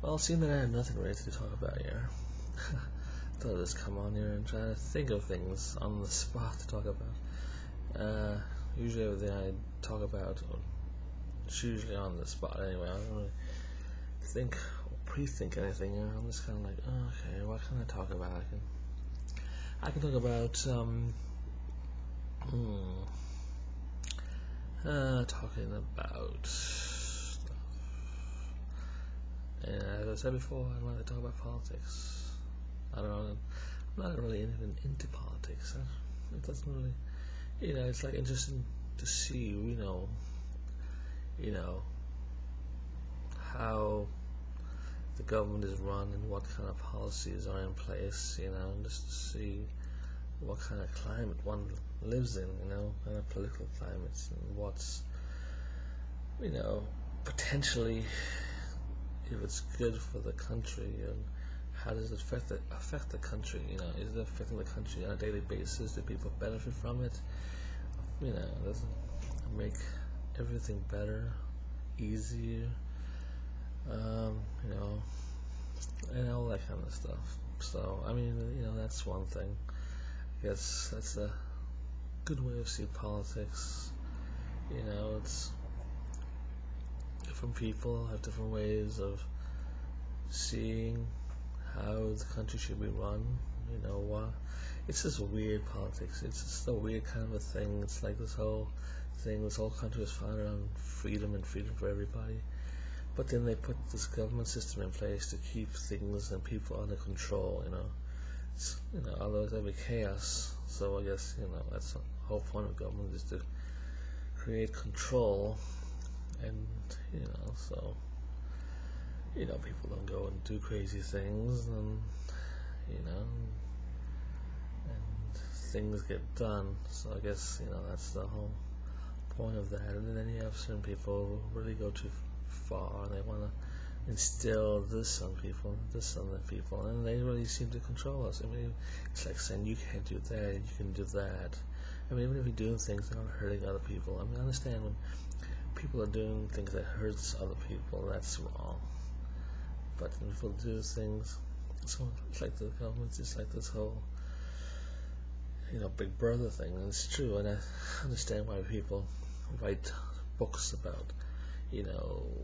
Well, seeing that I have nothing really to talk about here, thought I'd just come on here and try to think of things on the spot to talk about. Usually everything I talk about, it's usually on the spot anyway. I don't really think or pre-think anything. I'm just kind of like, oh, okay, what can I talk about? I can talk about talking about stuff. And as I said before, I don't like to talk about politics. I don't know. I'm not really even into politics. It doesn't really, it's like interesting to see, how the government is run and what kind of policies are in place, just to see what kind of climate one lives in, kind of political climates, and what's, potentially, if it's good for the country, and how does it affect the country? Is it affecting the country on a daily basis? Do people benefit from it? Does it make everything better, easier? And all that kind of stuff. So, that's one thing. I guess that's a good way of seeing politics. It's different people have different ways of seeing how the country should be run. It's just weird politics. It's just a weird kind of a thing. It's like this whole country was founded on freedom and freedom for everybody. But then they put this government system in place to keep things and people under control, otherwise there'll be chaos. So I guess, that's the whole point of government, is to create control, and, so, people don't go and do crazy things, and, and things get done. So I guess, that's the whole point of that. And then you have certain people who really go too far, and they want to instill this on people, and they really seem to control us. It's like saying you can't do that, you can do that. Even if you're doing things that aren't hurting other people. I understand when people are doing things that hurts other people, that's wrong. But when people do things, so it's like the government, it's like this whole, Big Brother thing, and it's true, and I understand why people write books about,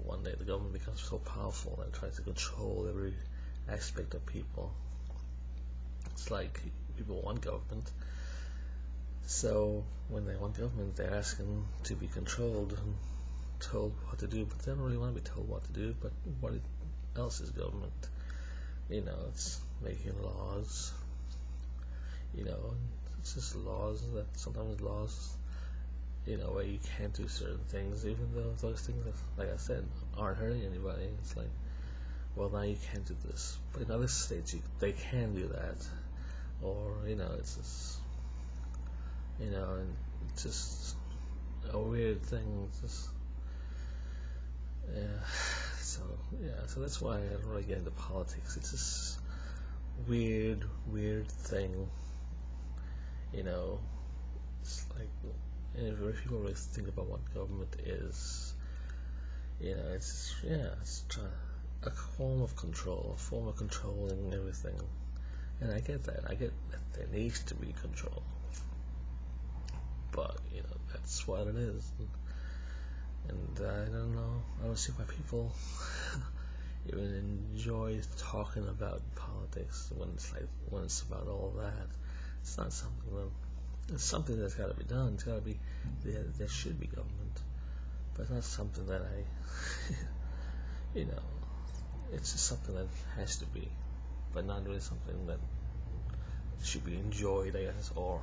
one day the government becomes so powerful and tries to control every aspect of people. It's like people want government, so when they want government, they're asking to be controlled and told what to do, but they don't really want to be told what to do. But what else is government? It's making laws, it's just laws that sometimes where you can't do certain things, even though those things, like I said, aren't hurting anybody. It's like, well, now you can't do this, but in other states they can do that, or it's just, and it's just a weird thing. It's just, so that's why I don't really get into politics. It's this weird thing, It's like, if people really think about what government is, it's a form of control, a form of controlling everything. And I get that. I get that there needs to be control. But, that's what it is. And I don't know. I don't see why people even enjoy talking about politics when it's about all that. It's not something that. It's something that's got to be done. It's got to be there should be government, but it's not something that it's just something that has to be, but not really something that should be enjoyed, I guess, or